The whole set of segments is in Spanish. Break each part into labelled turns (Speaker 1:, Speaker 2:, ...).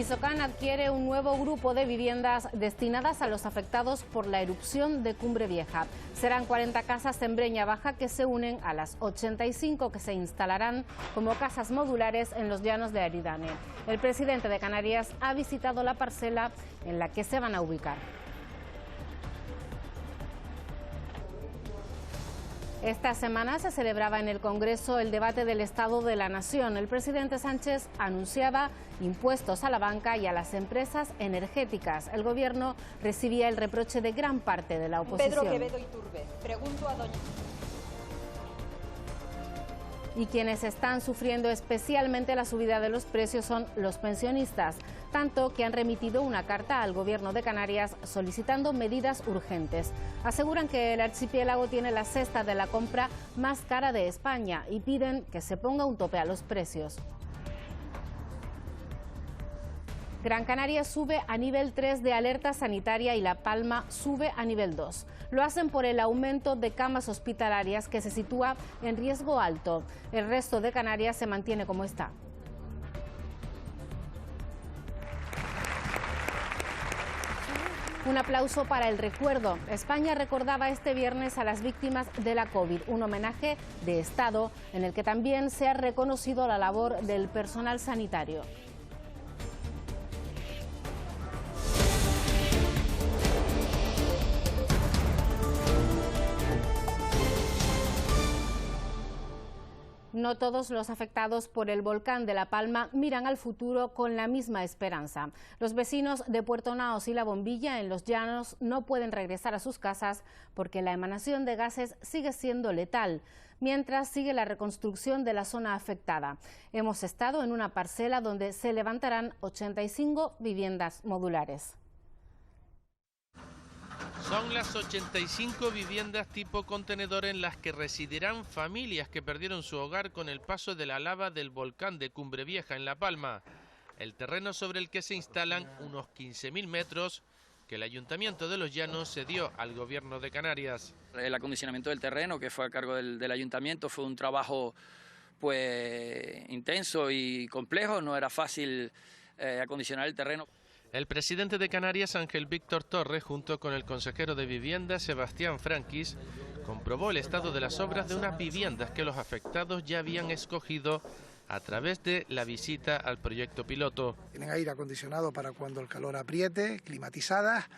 Speaker 1: Visocan adquiere un nuevo grupo de viviendas destinadas a los afectados por la erupción de Cumbre Vieja. Serán 40 casas en Breña Baja que se unen a las 85 que se instalarán como casas modulares en los llanos de Aridane. El presidente de Canarias ha visitado la parcela en la que se van a ubicar. Esta semana se celebraba en el Congreso el debate del Estado de la Nación. El presidente Sánchez anunciaba impuestos a la banca y a las empresas energéticas. El Gobierno recibía el reproche de gran parte de la oposición.
Speaker 2: Pedro Quevedo Iturbe. Pregunto a doña...
Speaker 1: Y quienes están sufriendo especialmente la subida de los precios son los pensionistas, tanto que han remitido una carta al Gobierno de Canarias solicitando medidas urgentes. Aseguran que el archipiélago tiene la cesta de la compra más cara de España y piden que se ponga un tope a los precios. Gran Canaria sube a nivel 3 de alerta sanitaria y La Palma sube a nivel 2. Lo hacen por el aumento de camas hospitalarias que se sitúa en riesgo alto. El resto de Canarias se mantiene como está. Un aplauso para el recuerdo. España recordaba este viernes a las víctimas de la COVID, un homenaje de Estado en el que también se ha reconocido la labor del personal sanitario. No todos los afectados por el volcán de La Palma miran al futuro con la misma esperanza. Los vecinos de Puerto Naos y La Bombilla, en los llanos, no pueden regresar a sus casas porque la emanación de gases sigue siendo letal, mientras sigue la reconstrucción de la zona afectada. Hemos estado en una parcela donde se levantarán 85 viviendas modulares.
Speaker 3: Son las 85 viviendas tipo contenedor en las que residirán familias que perdieron su hogar con el paso de la lava del volcán de Cumbre Vieja en La Palma. El terreno sobre el que se instalan, unos 15.000 metros, que el Ayuntamiento de Los Llanos cedió al Gobierno de Canarias.
Speaker 4: El acondicionamiento del terreno, que fue a cargo del Ayuntamiento, fue un trabajo pues intenso y complejo. No era fácil acondicionar el terreno.
Speaker 3: El presidente de Canarias, Ángel Víctor Torres, junto con el consejero de Vivienda, Sebastián Franquis, comprobó el estado de las obras de unas viviendas que los afectados ya habían escogido a través de la visita al proyecto piloto.
Speaker 5: Tienen aire acondicionado para cuando el calor apriete, climatizadas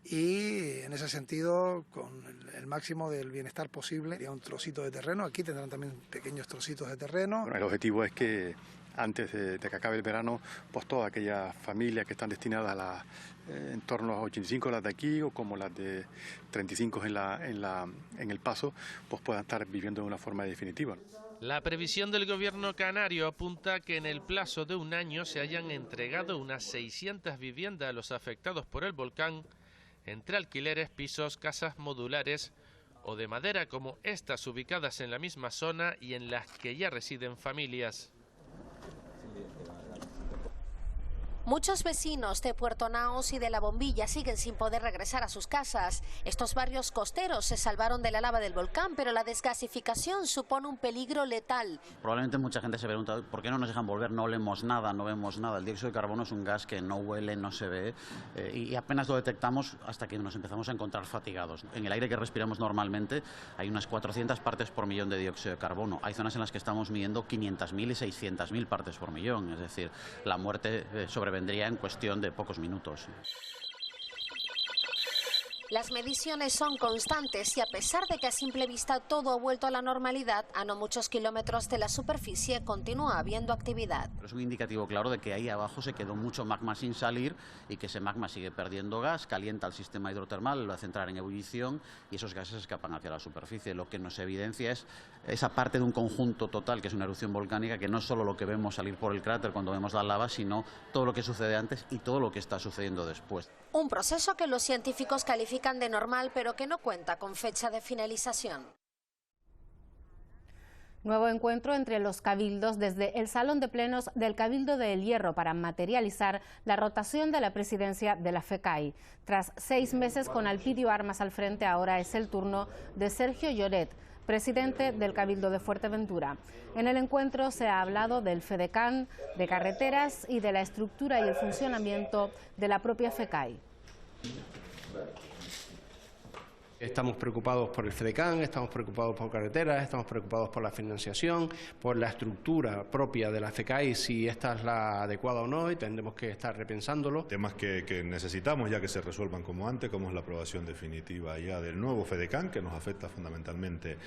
Speaker 5: y en ese sentido con el máximo del bienestar posible. Había un trocito de terreno, aquí tendrán también pequeños trocitos de terreno.
Speaker 6: Bueno, el objetivo es que antes de que acabe el verano, pues todas aquellas familias que están destinadas a en torno a 85 las de aquí o como las de 35 en el Paso, pues puedan estar viviendo de una forma definitiva.
Speaker 3: La previsión del gobierno canario apunta que en el plazo de un año se hayan entregado unas 600 viviendas a los afectados por el volcán, entre alquileres, pisos, casas modulares o de madera como estas ubicadas en la misma zona y en las que ya residen familias.
Speaker 7: Muchos vecinos de Puerto Naos y de La Bombilla siguen sin poder regresar a sus casas. Estos barrios costeros se salvaron de la lava del volcán, pero la desgasificación supone un peligro letal.
Speaker 8: Probablemente mucha gente se pregunta por qué no nos dejan volver, no olemos nada, no vemos nada. El dióxido de carbono es un gas que no huele, no se ve y apenas lo detectamos hasta que nos empezamos a encontrar fatigados. En el aire que respiramos normalmente hay unas 400 partes por millón de dióxido de carbono. Hay zonas en las que estamos midiendo 500.000 y 600.000 partes por millón, es decir, la muerte sobrevendría en cuestión de pocos minutos.
Speaker 7: Las mediciones son constantes y a pesar de que a simple vista todo ha vuelto a la normalidad, a no muchos kilómetros de la superficie continúa habiendo actividad.
Speaker 8: Es un indicativo claro de que ahí abajo se quedó mucho magma sin salir y que ese magma sigue perdiendo gas, calienta el sistema hidrotermal, lo hace entrar en ebullición y esos gases escapan hacia la superficie. Lo que nos evidencia es esa parte de un conjunto total que es una erupción volcánica, que no es solo lo que vemos salir por el cráter cuando vemos la lava, sino todo lo que sucede antes y todo lo que está sucediendo después.
Speaker 7: Un proceso que los científicos califican de normal, pero que no cuenta con fecha de finalización.
Speaker 1: Nuevo encuentro entre los cabildos desde el Salón de Plenos del Cabildo de El Hierro para materializar la rotación de la presidencia de la FECAI. Tras 6 meses con Alpidio Armas al frente, ahora es el turno de Sergio Lloret. presidente del Cabildo de Fuerteventura. En el encuentro se ha hablado del FEDECAN, de carreteras y de la estructura y el funcionamiento de la propia FECAI.
Speaker 9: Estamos preocupados por el FEDECAN, estamos preocupados por carreteras, estamos preocupados por la financiación, por la estructura propia de la FECAI, si esta es la adecuada o no, y tendremos que estar repensándolo.
Speaker 10: Temas que necesitamos ya que se resuelvan como antes, como es la aprobación definitiva ya del nuevo FEDECAN, que nos afecta fundamentalmente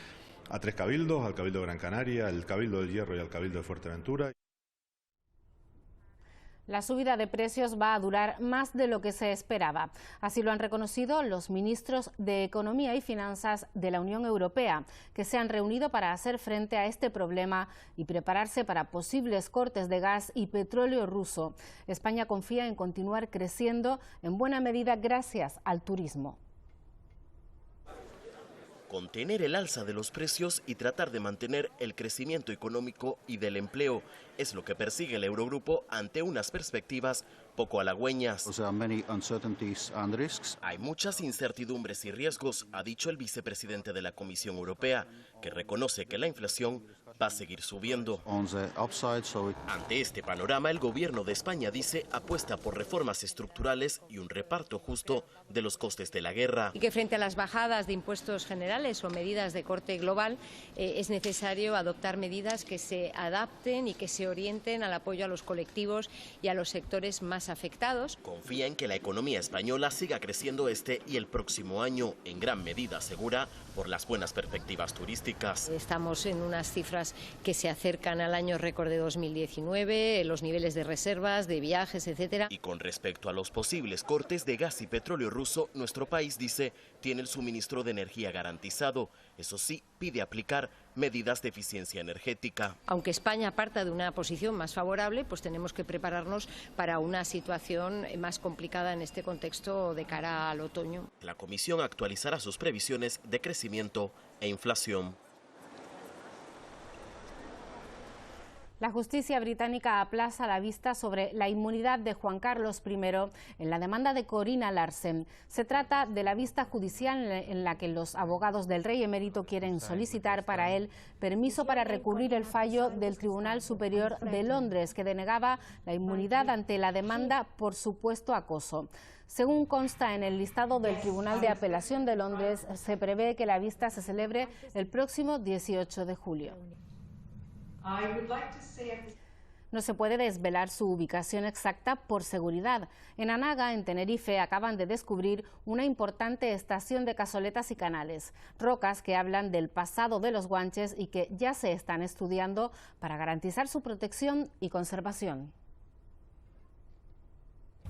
Speaker 10: a 3 cabildos, al Cabildo de Gran Canaria, al Cabildo del Hierro y al Cabildo de Fuerteventura.
Speaker 1: La subida de precios va a durar más de lo que se esperaba. Así lo han reconocido los ministros de Economía y Finanzas de la Unión Europea, que se han reunido para hacer frente a este problema y prepararse para posibles cortes de gas y petróleo ruso. España confía en continuar creciendo en buena medida gracias al turismo.
Speaker 11: Contener el alza de los precios y tratar de mantener el crecimiento económico y del empleo es lo que persigue el Eurogrupo ante unas perspectivas poco halagüeñas. Hay muchas incertidumbres y riesgos, ha dicho el vicepresidente de la Comisión Europea, que reconoce que la inflación va a seguir subiendo. Ante este panorama, el gobierno de España dice apuesta por reformas estructurales y un reparto justo de los costes de la guerra.
Speaker 12: Y que frente a las bajadas de impuestos generales o medidas de corte global es necesario adoptar medidas que se adapten y que se orienten al apoyo a los colectivos y a los sectores más afectados.
Speaker 11: Confía en que la economía española siga creciendo este y el próximo año, en gran medida, asegura, por las buenas perspectivas turísticas.
Speaker 12: Estamos en unas cifras que se acercan al año récord de 2019, los niveles de reservas, de viajes, etcétera.
Speaker 11: Y con respecto a los posibles cortes de gas y petróleo ruso, nuestro país, dice, tiene el suministro de energía garantizado. Eso sí, pide aplicar medidas de eficiencia energética.
Speaker 12: Aunque España parta de una posición más favorable, pues tenemos que prepararnos para una situación más complicada en este contexto de cara al otoño.
Speaker 11: La Comisión actualizará sus previsiones de crecimiento e inflación.
Speaker 1: La justicia británica aplaza la vista sobre la inmunidad de Juan Carlos I en la demanda de Corina Larsen. Se trata de la vista judicial en la que los abogados del rey emérito quieren solicitar para él permiso para recurrir el fallo del Tribunal Superior de Londres, que denegaba la inmunidad ante la demanda por supuesto acoso. Según consta en el listado del Tribunal de Apelación de Londres, se prevé que la vista se celebre el próximo 18 de julio. No se puede desvelar su ubicación exacta por seguridad. En Anaga, en Tenerife, acaban de descubrir una importante estación de cazoletas y canales, rocas que hablan del pasado de los guanches y que ya se están estudiando para garantizar su protección y conservación.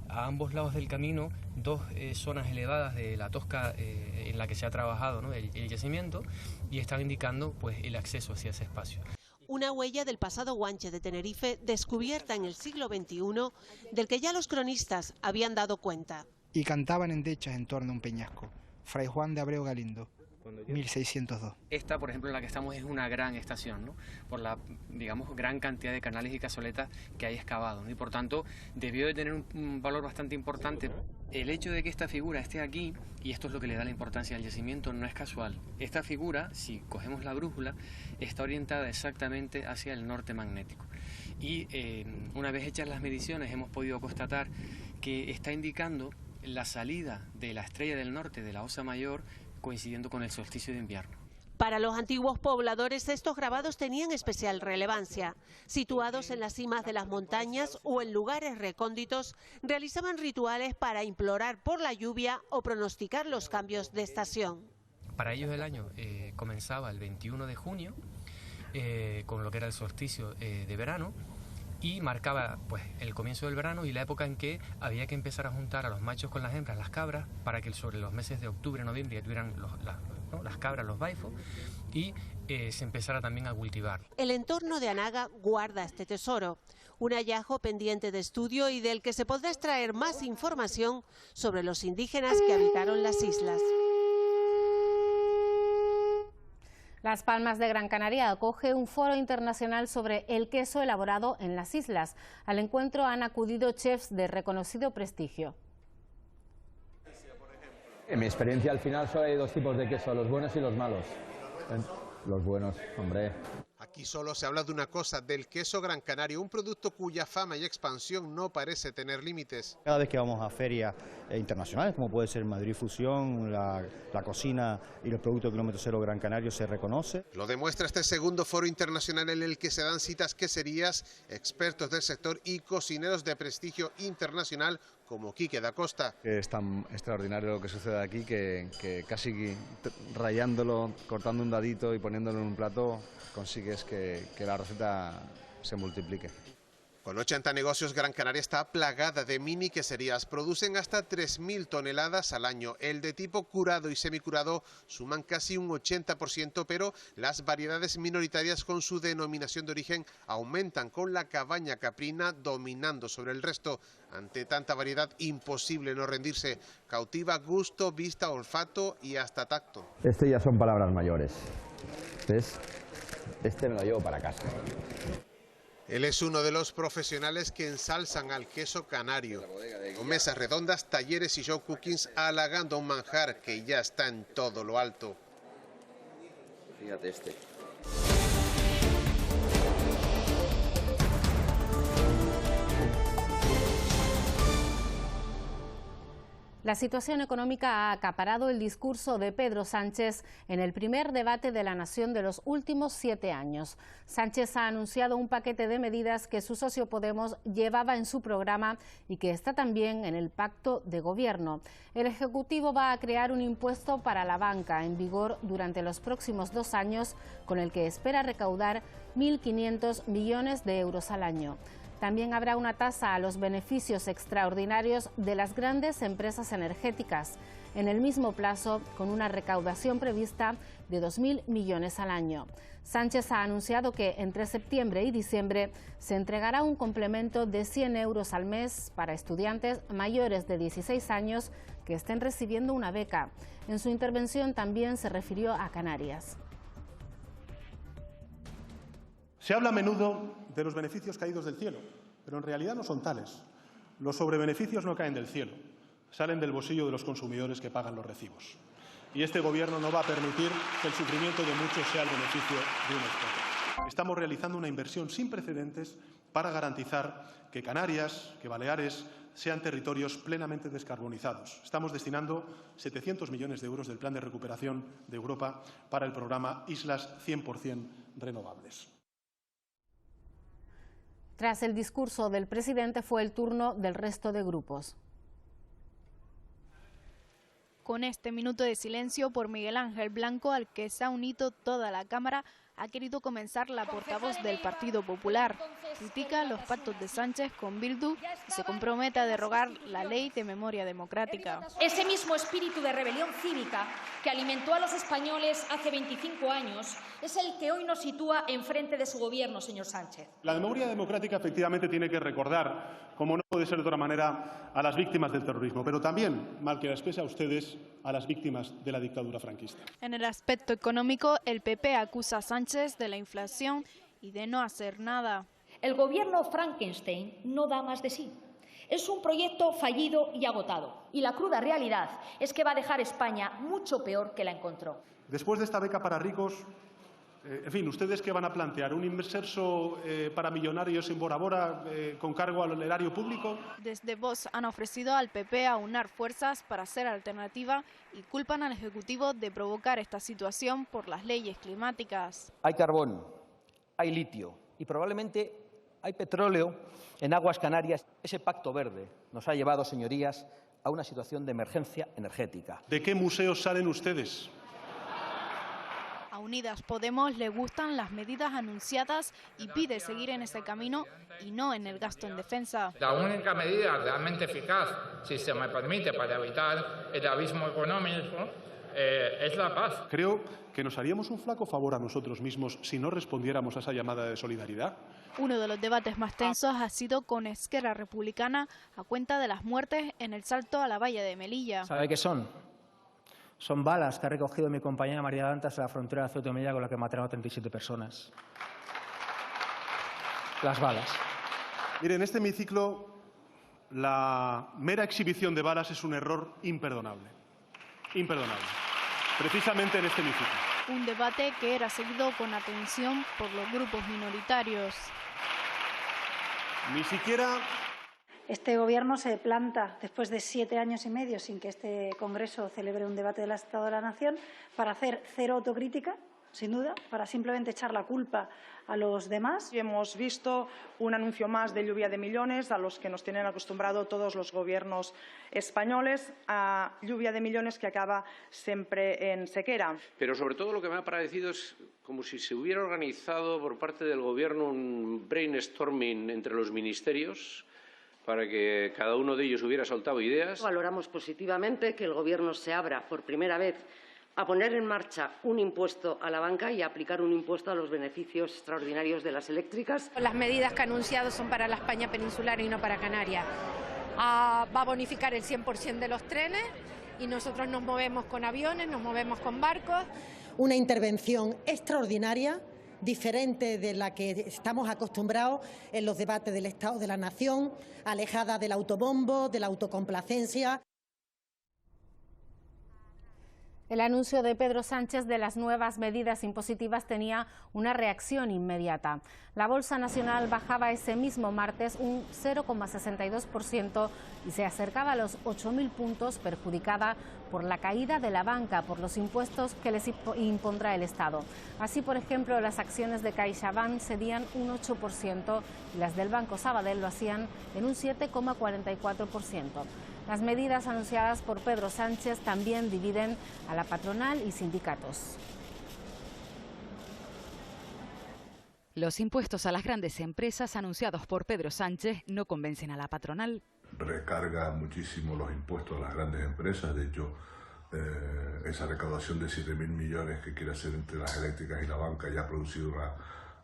Speaker 13: A ambos lados del camino, dos zonas elevadas de la tosca en la que se ha trabajado, ¿no?, el yacimiento, y están indicando pues el acceso hacia ese espacio.
Speaker 14: Una huella del pasado guanche de Tenerife descubierta en el siglo XXI, del que ya los cronistas habían dado cuenta.
Speaker 15: Y cantaban endechas en torno a un peñasco. Fray Juan de Abreu Galindo, 1602.
Speaker 13: Esta, por ejemplo, en la que estamos es una gran estación, ¿no?, por la, digamos, gran cantidad de canales y cazoletas que hay excavados, ¿no?, y por tanto debió de tener un valor bastante importante. El hecho de que esta figura esté aquí, y esto es lo que le da la importancia al yacimiento, no es casual. Esta figura, si cogemos la brújula, está orientada exactamente hacia el norte magnético. Y una vez hechas las mediciones hemos podido constatar que está indicando la salida de la estrella del norte, de la Osa Mayor, coincidiendo con el solsticio de invierno.
Speaker 14: Para los antiguos pobladores, estos grabados tenían especial relevancia. Situados en las cimas de las montañas o en lugares recónditos, realizaban rituales para implorar por la lluvia o pronosticar los cambios de estación.
Speaker 13: Para ellos el año comenzaba el 21 de junio, con lo que era el solsticio de verano, y marcaba pues el comienzo del verano y la época en que había que empezar a juntar a los machos con las hembras, las cabras, para que sobre los meses de octubre, noviembre ya tuvieran las cabras, los baifos, y se empezara también a cultivar.
Speaker 14: El entorno de Anaga guarda este tesoro, un hallazgo pendiente de estudio y del que se podrá extraer más información sobre los indígenas que habitaron las islas.
Speaker 1: Las Palmas de Gran Canaria acoge un foro internacional sobre el queso elaborado en las islas. Al encuentro han acudido chefs de reconocido prestigio.
Speaker 16: En mi experiencia, al final solo hay dos tipos de queso, los buenos y los malos. Los buenos, hombre.
Speaker 17: Aquí solo se habla de una cosa, del queso Gran Canario, un producto cuya fama y expansión no parece tener límites.
Speaker 18: Cada vez que vamos a ferias internacionales, como puede ser Madrid Fusión, la cocina y los productos kilómetro cero Gran Canario se reconoce.
Speaker 17: Lo demuestra este segundo foro internacional en el que se dan citas queserías, expertos del sector y cocineros de prestigio internacional como Quique da Costa.
Speaker 19: Es tan extraordinario lo que sucede aquí que casi rayándolo, cortando un dadito y poniéndolo en un plato, consigues que la receta se multiplique.
Speaker 17: Con 80 negocios, Gran Canaria está plagada de mini queserías. Producen hasta 3.000 toneladas al año. El de tipo curado y semicurado suman casi un 80%, pero las variedades minoritarias con su denominación de origen aumentan, con la cabaña caprina dominando sobre el resto. Ante tanta variedad, imposible no rendirse. Cautiva gusto, vista, olfato y hasta tacto.
Speaker 16: Este ya son palabras mayores. ¿Ves? Este me lo llevo para casa.
Speaker 17: Él es uno de los profesionales que ensalzan al queso canario. Con mesas redondas, talleres y show cookings, halagando un manjar que ya está en todo lo alto.
Speaker 16: Fíjate este.
Speaker 1: La situación económica ha acaparado el discurso de Pedro Sánchez en el primer debate de la nación de los últimos 7 años. Sánchez ha anunciado un paquete de medidas que su socio Podemos llevaba en su programa y que está también en el pacto de gobierno. El Ejecutivo va a crear un impuesto para la banca en vigor durante los próximos 2 años, con el que espera recaudar 1.500 millones de euros al año. También habrá una tasa a los beneficios extraordinarios de las grandes empresas energéticas, en el mismo plazo, con una recaudación prevista de 2.000 millones al año. Sánchez ha anunciado que entre septiembre y diciembre se entregará un complemento de 100 euros al mes para estudiantes mayores de 16 años que estén recibiendo una beca. En su intervención también se refirió a Canarias.
Speaker 20: Se habla a menudo de los beneficios caídos del cielo, pero en realidad no son tales. Los sobrebeneficios no caen del cielo, salen del bolsillo de los consumidores que pagan los recibos. Y este Gobierno no va a permitir que el sufrimiento de muchos sea el beneficio de unos pocos. Estamos realizando una inversión sin precedentes para garantizar que Canarias, que Baleares, sean territorios plenamente descarbonizados. Estamos destinando 700 millones de euros del Plan de Recuperación de Europa para el programa Islas 100% Renovables.
Speaker 1: Tras el discurso del presidente fue el turno del resto de grupos.
Speaker 21: Con este minuto de silencio por Miguel Ángel Blanco, al que se ha unido toda la Cámara, ha querido comenzar la portavoz del Partido Popular. Critica los pactos de Sánchez con Bildu y se compromete a derogar la ley de memoria democrática.
Speaker 22: Ese mismo espíritu de rebelión cívica que alimentó a los españoles hace 25 años es el que hoy nos sitúa enfrente de su gobierno, señor Sánchez.
Speaker 20: La memoria democrática efectivamente tiene que recordar, como no puede ser de otra manera, a las víctimas del terrorismo, pero también, mal que les pese a ustedes, a las víctimas de la dictadura franquista.
Speaker 21: En el aspecto económico, el PP acusa a Sánchez de la inflación y de no hacer nada.
Speaker 22: El gobierno Frankenstein no da más de sí. Es un proyecto fallido y agotado. Y la cruda realidad es que va a dejar España mucho peor que la encontró.
Speaker 20: Después de esta beca para ricos, en fin, ¿ustedes qué van a plantear? ¿Un inserso para millonarios en Bora Bora con cargo al erario público?
Speaker 21: Desde Vox han ofrecido al PP aunar fuerzas para ser alternativa y culpan al Ejecutivo de provocar esta situación por las leyes climáticas.
Speaker 23: Hay carbón, hay litio y probablemente hay petróleo en aguas canarias. Ese pacto verde nos ha llevado, señorías, a una situación de emergencia energética.
Speaker 20: ¿De qué museos salen ustedes?
Speaker 21: A Unidas Podemos le gustan las medidas anunciadas y pide seguir en ese camino y no en el gasto en defensa.
Speaker 24: La única medida realmente eficaz, si se me permite, para evitar el abismo económico, es la paz.
Speaker 20: Creo que nos haríamos un flaco favor a nosotros mismos si no respondiéramos a esa llamada de solidaridad.
Speaker 21: Uno de los debates más tensos ha sido con Esquerra Republicana a cuenta de las muertes en el salto a la valla de Melilla.
Speaker 25: ¿Sabe qué son? Son balas que ha recogido mi compañera María Dantas en la frontera de Ceuta y Melilla, con la que mataron a 37 personas. Las balas.
Speaker 20: Mire, en este hemiciclo la mera exhibición de balas es un error imperdonable. Imperdonable. precisamente en este hemiciclo.
Speaker 21: Un debate que era seguido con atención por los grupos minoritarios.
Speaker 20: Ni siquiera...
Speaker 2: Este Gobierno se planta después de 7 años y medio sin que este Congreso celebre un debate del Estado de la Nación para hacer cero autocrítica, sin duda, para simplemente echar la culpa a los demás.
Speaker 3: Y hemos visto un anuncio más de lluvia de millones a los que nos tienen acostumbrado todos los gobiernos españoles, a lluvia de millones que acaba siempre en sequera.
Speaker 4: Pero sobre todo lo que me ha parecido es como si se hubiera organizado por parte del Gobierno un brainstorming entre los ministerios para que cada uno de ellos hubiera soltado ideas.
Speaker 5: Valoramos positivamente que el Gobierno se abra por primera vez a poner en marcha un impuesto a la banca y a aplicar un impuesto a los beneficios extraordinarios de las eléctricas.
Speaker 6: Las medidas que ha anunciado son para la España peninsular y no para Canarias. Va a bonificar el 100% de los trenes y nosotros nos movemos con aviones, nos movemos con barcos.
Speaker 26: Una intervención extraordinaria, diferente de la que estamos acostumbrados en los debates del Estado de la Nación, alejada del autobombo, de la autocomplacencia.
Speaker 1: El anuncio de Pedro Sánchez de las nuevas medidas impositivas tenía una reacción inmediata. La Bolsa Nacional bajaba ese mismo martes un 0,62% y se acercaba a los 8.000 puntos, perjudicada por la caída de la banca por los impuestos que les impondrá el Estado. Así, por ejemplo, las acciones de CaixaBank cedían un 8% y las del Banco Sabadell lo hacían en un 7,44%. Las medidas anunciadas por Pedro Sánchez también dividen a la patronal y sindicatos.
Speaker 27: Los impuestos a las grandes empresas anunciados por Pedro Sánchez no convencen a la patronal.
Speaker 28: Recarga muchísimo los impuestos a las grandes empresas. De hecho, esa recaudación de 7.000 millones que quiere hacer entre las eléctricas y la banca ya ha producido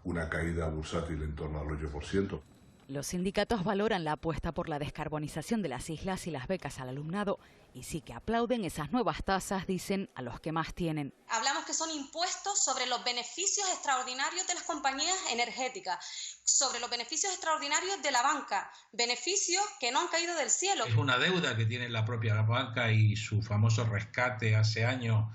Speaker 28: una caída bursátil en torno al 8%.
Speaker 27: Los sindicatos valoran la apuesta por la descarbonización de las islas y las becas al alumnado y sí que aplauden esas nuevas tasas, dicen, a los que más tienen.
Speaker 29: Hablamos que son impuestos sobre los beneficios extraordinarios de las compañías energéticas, sobre los beneficios extraordinarios de la banca, beneficios que no han caído del cielo.
Speaker 30: Es una deuda que tiene la propia banca y su famoso rescate hace años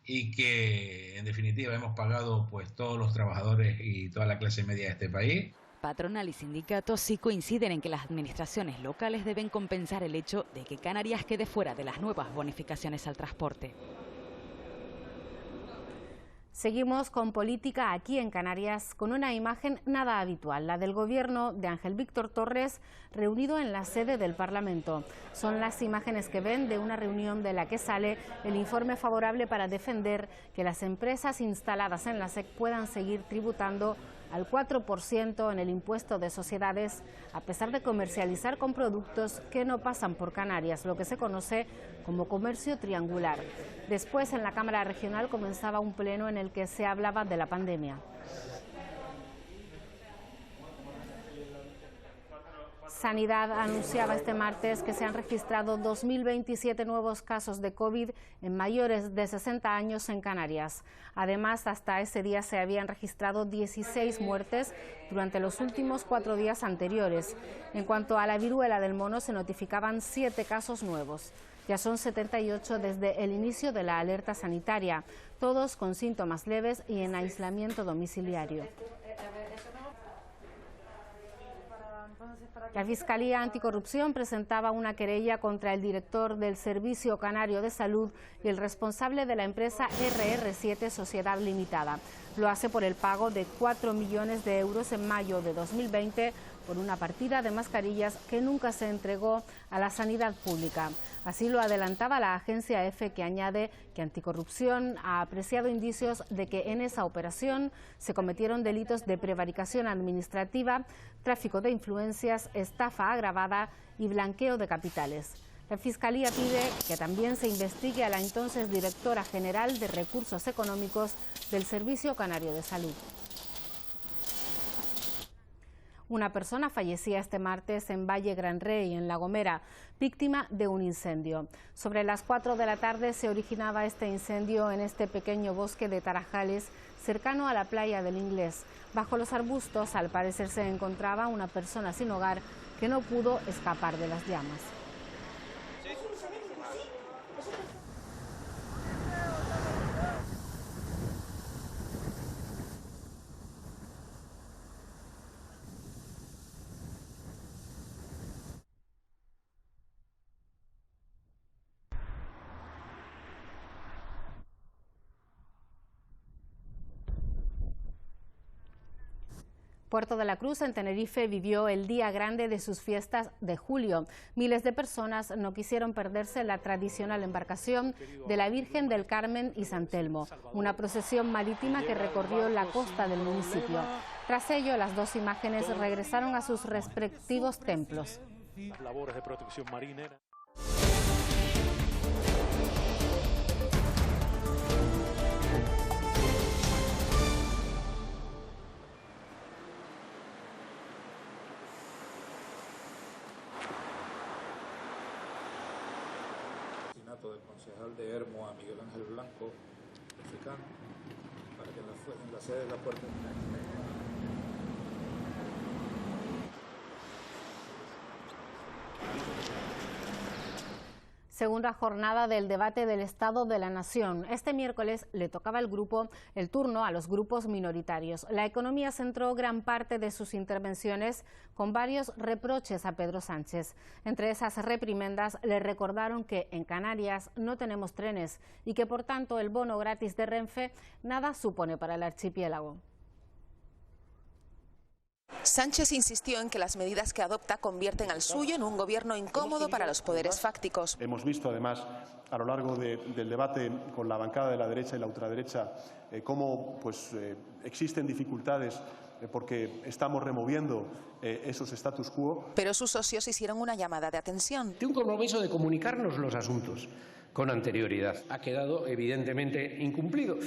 Speaker 30: y que en definitiva hemos pagado pues todos los trabajadores y toda la clase media de este país.
Speaker 27: Patronal y sindicatos sí coinciden en que las administraciones locales deben compensar el hecho de que Canarias quede fuera de las nuevas bonificaciones al transporte.
Speaker 1: Seguimos con política aquí en Canarias con una imagen nada habitual, la del gobierno de Ángel Víctor Torres reunido en la sede del Parlamento. Son las imágenes que ven de una reunión de la que sale el informe favorable para defender que las empresas instaladas en la SEC puedan seguir tributando al 4% en el impuesto de sociedades, a pesar de comercializar con productos que no pasan por Canarias, lo que se conoce como comercio triangular. Después, en la Cámara Regional comenzaba un pleno en el que se hablaba de la pandemia. Sanidad anunciaba este martes que se han registrado 2.027 nuevos casos de COVID en mayores de 60 años en Canarias. Además, hasta ese día se habían registrado 16 muertes durante los últimos 4 días anteriores. En cuanto a la viruela del mono, se notificaban 7 casos nuevos. Ya son 78 desde el inicio de la alerta sanitaria, todos con síntomas leves y en aislamiento domiciliario. La Fiscalía Anticorrupción presentaba una querella contra el director del Servicio Canario de Salud y el responsable de la empresa RR7 Sociedad Limitada. Lo hace por el pago de 4 millones de euros en mayo de 2020 por una partida de mascarillas que nunca se entregó a la sanidad pública. Así lo adelantaba la agencia EFE, que añade que Anticorrupción ha apreciado indicios de que en esa operación se cometieron delitos de prevaricación administrativa, tráfico de influencias, estafa agravada y blanqueo de capitales. La Fiscalía pide que también se investigue a la entonces directora general de Recursos Económicos del Servicio Canario de Salud. Una persona fallecía este martes en Valle Gran Rey, en La Gomera, víctima de un incendio. Sobre las 4 de la tarde se originaba este incendio en este pequeño bosque de Tarajales, cercano a la playa del Inglés. Bajo los arbustos, al parecer, se encontraba una persona sin hogar que no pudo escapar de las llamas. Puerto de la Cruz, en Tenerife, vivió el día grande de sus fiestas de julio. Miles de personas no quisieron perderse la tradicional embarcación de la Virgen del Carmen y San Telmo, una procesión marítima que recorrió la costa del municipio. Tras ello, las dos imágenes regresaron a sus respectivos templos.
Speaker 7: Las labores de protección marinera.
Speaker 8: Del concejal de Hermo a Miguel Ángel Blanco, mexicano, para que en la sede de la Puerta
Speaker 1: Segunda jornada del debate del Estado de la Nación. Este miércoles le tocaba el turno a los grupos minoritarios. La economía centró gran parte de sus intervenciones con varios reproches a Pedro Sánchez. Entre esas reprimendas le recordaron que en Canarias no tenemos trenes y que por tanto el bono gratis de Renfe nada supone para el archipiélago.
Speaker 9: Sánchez insistió en que las medidas que adopta convierten al suyo en un gobierno incómodo para los poderes fácticos.
Speaker 20: Hemos visto además a lo largo del debate con la bancada de la derecha y la ultraderecha cómo existen dificultades porque estamos removiendo esos status quo.
Speaker 9: Pero sus socios hicieron una llamada de atención.
Speaker 10: De un compromiso de comunicarnos los asuntos con anterioridad. Ha quedado evidentemente incumplido,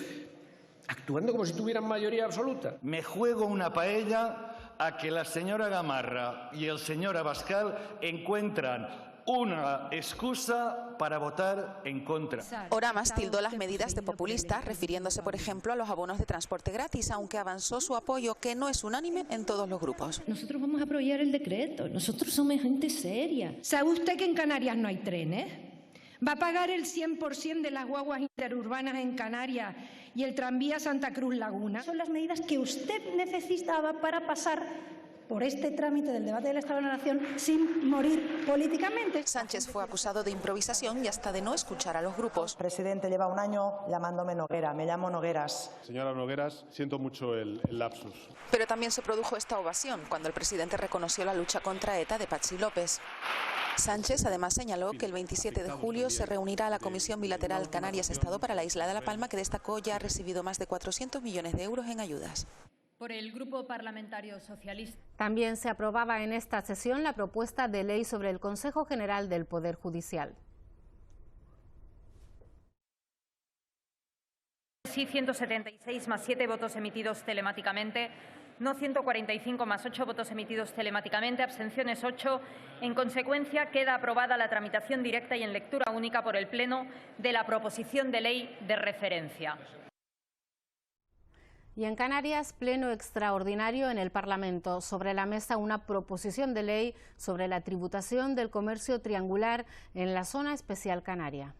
Speaker 10: actuando como si tuvieran mayoría absoluta.
Speaker 11: Me juego una paella a que la señora Gamarra y el señor Abascal encuentran una excusa para votar en contra.
Speaker 9: Oramas tildó las medidas de populistas, refiriéndose, por ejemplo, a los abonos de transporte gratis, aunque avanzó su apoyo, que no es unánime en todos los grupos.
Speaker 12: Nosotros vamos a apoyar el decreto, nosotros somos gente seria. ¿Sabe usted que en Canarias no hay trenes? ¿Va a pagar el 100% de las guaguas interurbanas en Canarias y el tranvía Santa Cruz Laguna? Son las medidas que usted necesitaba para pasar por este trámite del debate del Estado de la Nación sin morir políticamente.
Speaker 9: Sánchez fue acusado de improvisación y hasta de no escuchar a los grupos.
Speaker 13: El presidente lleva un año llamándome Noguera, me llamo Nogueras.
Speaker 20: Señora Nogueras, siento mucho el lapsus.
Speaker 9: Pero también se produjo esta ovación cuando el presidente reconoció la lucha contra ETA de Patxi López. Sánchez además señaló que el 27 de julio se reunirá la Comisión Bilateral Canarias-Estado para la isla de La Palma, que destacó ya ha recibido más de 400 millones de euros en ayudas.
Speaker 12: Por el Grupo Parlamentario Socialista.
Speaker 1: También se aprobaba en esta sesión la propuesta de ley sobre el Consejo General del Poder Judicial.
Speaker 14: Sí, 176 más 7 votos emitidos telemáticamente. No 145 más 8 votos emitidos telemáticamente, abstenciones 8. En consecuencia, queda aprobada la tramitación directa y en lectura única por el Pleno de la proposición de ley de referencia.
Speaker 1: Y en Canarias, pleno extraordinario en el Parlamento. Sobre la mesa una proposición de ley sobre la tributación del comercio triangular en la zona especial canaria.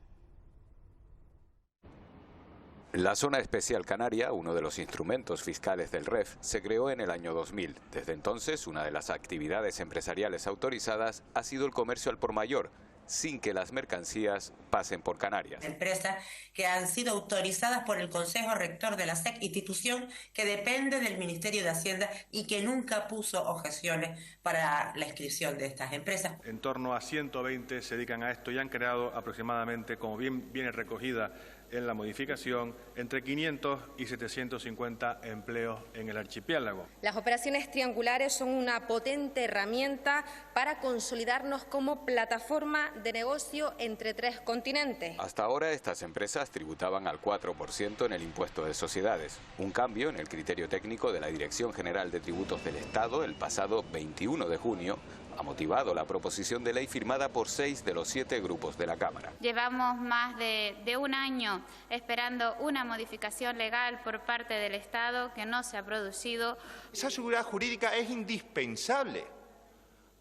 Speaker 15: La Zona Especial Canaria, uno de los instrumentos fiscales del REF, se creó en el año 2000. Desde entonces, una de las actividades empresariales autorizadas ha sido el comercio al por mayor, sin que las mercancías pasen por Canarias.
Speaker 18: Empresas que han sido autorizadas por el Consejo Rector de la SEC, institución que depende del Ministerio de Hacienda y que nunca puso objeciones para la inscripción de estas empresas.
Speaker 31: En torno a 120 se dedican a esto y han creado aproximadamente, como bien viene recogida en la modificación, entre 500 y 750 empleos en el archipiélago.
Speaker 32: Las operaciones triangulares son una potente herramienta para consolidarnos como plataforma de negocio entre 3 continentes.
Speaker 15: Hasta ahora estas empresas tributaban al 4% en el impuesto de sociedades, un cambio en el criterio técnico de la Dirección General de Tributos del Estado el pasado 21 de junio, ha motivado la proposición de ley firmada por 6 de los 7 grupos de la Cámara.
Speaker 33: Llevamos más de un año esperando una modificación legal por parte del Estado que no se ha producido.
Speaker 34: Esa seguridad jurídica es indispensable,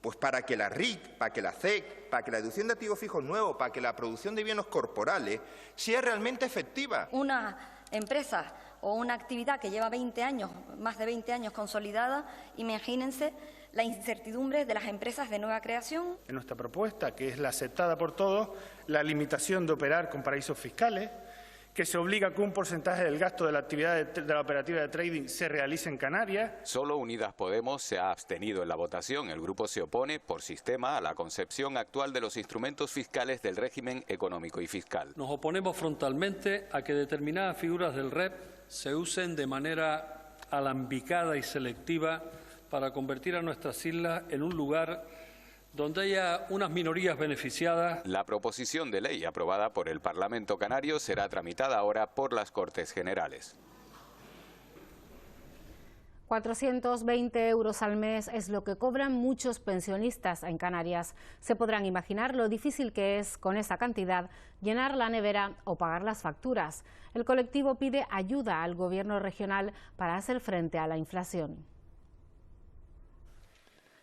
Speaker 34: pues para que la RIC, para que la CEC, para que la deducción de activos fijos nuevos, para que la producción de bienes corporales sea realmente efectiva.
Speaker 35: Una empresa o una actividad que lleva 20 años, más de 20 años consolidada, imagínense la incertidumbre de las empresas de nueva creación.
Speaker 36: En nuestra propuesta, que es la aceptada por todos, la limitación de operar con paraísos fiscales,
Speaker 11: que se obliga que un porcentaje del gasto de la actividad de la operativa de trading se realice en Canarias.
Speaker 15: Solo Unidas Podemos se ha abstenido en la votación. El grupo se opone, por sistema, a la concepción actual de los instrumentos fiscales del régimen económico y fiscal.
Speaker 2: Nos oponemos frontalmente a que determinadas figuras del REP se usen de manera alambicada y selectiva para convertir a nuestras islas en un lugar donde haya unas minorías beneficiadas.
Speaker 15: La proposición de ley aprobada por el Parlamento Canario será tramitada ahora por las Cortes Generales.
Speaker 1: 420 euros al mes es lo que cobran muchos pensionistas en Canarias. Se podrán imaginar lo difícil que es, con esa cantidad, llenar la nevera o pagar las facturas. El colectivo pide ayuda al Gobierno regional para hacer frente a la inflación.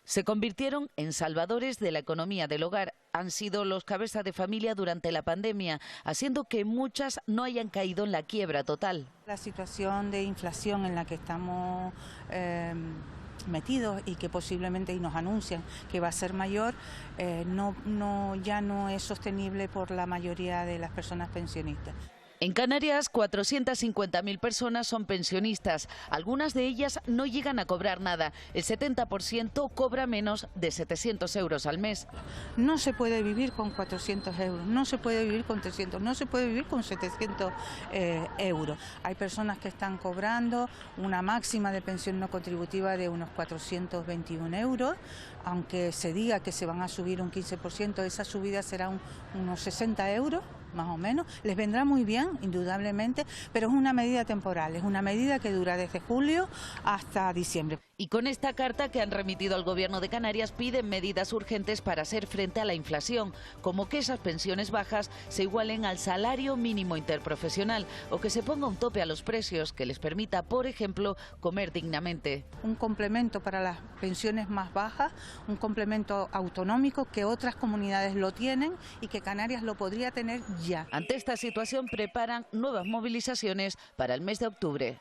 Speaker 3: Se convirtieron en salvadores de la economía del hogar. Han sido los cabezas de familia durante la pandemia, haciendo que muchas no hayan caído en la quiebra total.
Speaker 4: La situación de inflación en la que estamos metidos y que posiblemente nos anuncian que va a ser mayor, ya no es sostenible por la mayoría de las personas pensionistas.
Speaker 3: En Canarias, 450.000 personas son pensionistas. Algunas de ellas no llegan a cobrar nada. El 70% cobra menos de 700 euros al mes.
Speaker 4: No se puede vivir con 400 euros, no se puede vivir con 300, no se puede vivir con 700 euros. Hay personas que están cobrando una máxima de pensión no contributiva de unos 421 euros. Aunque se diga que se van a subir un 15%, esa subida será unos 60 euros. Más o menos, les vendrá muy bien, indudablemente, pero es una medida temporal, es una medida que dura desde julio hasta diciembre.
Speaker 3: Y con esta carta que han remitido al Gobierno de Canarias piden medidas urgentes para hacer frente a la inflación, como que esas pensiones bajas se igualen al salario mínimo interprofesional o que se ponga un tope a los precios que les permita, por ejemplo, comer dignamente.
Speaker 4: Un complemento para las pensiones más bajas, un complemento autonómico que otras comunidades lo tienen y que Canarias lo podría tener ya.
Speaker 3: Ante esta situación preparan nuevas movilizaciones para el mes de octubre.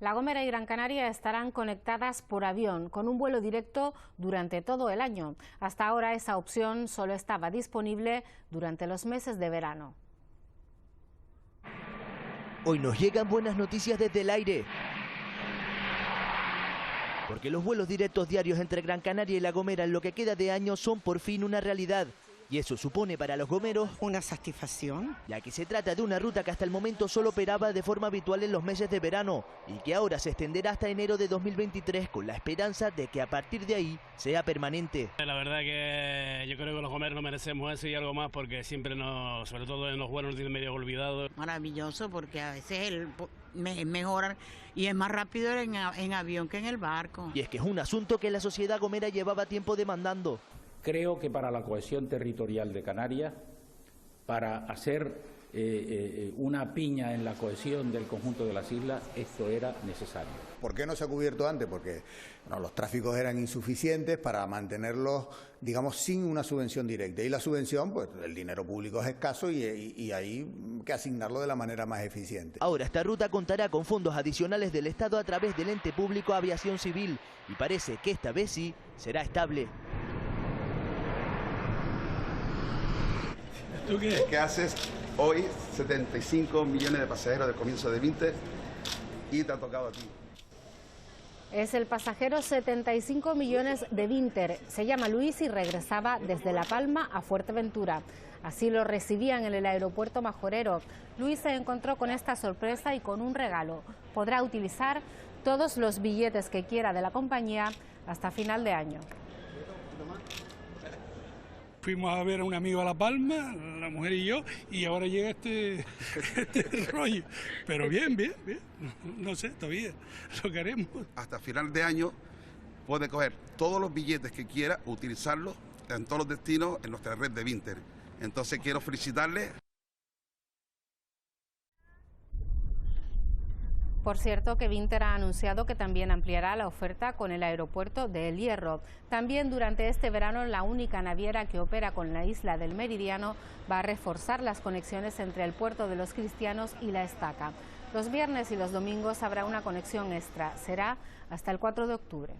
Speaker 1: La Gomera y Gran Canaria estarán conectadas por avión, con un vuelo directo durante todo el año. Hasta ahora esa opción solo estaba disponible durante los meses de verano.
Speaker 5: Hoy nos llegan buenas noticias desde el aire. Porque los vuelos directos diarios entre Gran Canaria y La Gomera en lo que queda de año son por fin una realidad. Y eso supone para los gomeros
Speaker 6: una satisfacción,
Speaker 5: ya que se trata de una ruta que hasta el momento solo operaba de forma habitual en los meses de verano y que ahora se extenderá hasta enero de 2023 con la esperanza de que a partir de ahí sea permanente.
Speaker 16: La verdad que yo creo que los gomeros nos merecemos eso y algo más porque siempre sobre todo en los vuelos nos tienen medio olvidados.
Speaker 6: Maravilloso porque a veces es mejor y es más rápido en avión que en el barco.
Speaker 5: Y es que es un asunto que la sociedad gomera llevaba tiempo demandando.
Speaker 17: Creo que para la cohesión territorial de Canarias, para hacer una piña en la cohesión del conjunto de las islas, esto era necesario.
Speaker 19: ¿Por qué no se ha cubierto antes? Porque los tráficos eran insuficientes para mantenerlos, digamos, sin una subvención directa. Y la subvención, pues el dinero público es escaso y hay que asignarlo de la manera más eficiente.
Speaker 5: Ahora esta ruta contará con fondos adicionales del Estado a través del ente público Aviación Civil y parece que esta vez sí será estable.
Speaker 21: ¿Tú qué? ¿Qué haces hoy? 75 millones de pasajeros del comienzo de Vinter y te ha tocado a ti.
Speaker 1: Es el pasajero 75 millones de Vinter. Se llama Luis y regresaba desde La Palma a Fuerteventura. Así lo recibían en el aeropuerto majorero. Luis se encontró con esta sorpresa y con un regalo. Podrá utilizar todos los billetes que quiera de la compañía hasta final de año.
Speaker 22: Fuimos a ver a un amigo a La Palma, la mujer y yo, y ahora llega este rollo. Pero bien, no sé, todavía lo que haremos.
Speaker 21: Hasta final de año puede coger todos los billetes que quiera, utilizarlos en todos los destinos en nuestra red de Vinter. Entonces quiero felicitarle.
Speaker 1: Por cierto, que Vinter ha anunciado que también ampliará la oferta con el aeropuerto de El Hierro. También durante este verano la única naviera que opera con la isla del Meridiano va a reforzar las conexiones entre el puerto de los Cristianos y La Estaca. Los viernes y los domingos habrá una conexión extra. Será hasta el 4 de octubre.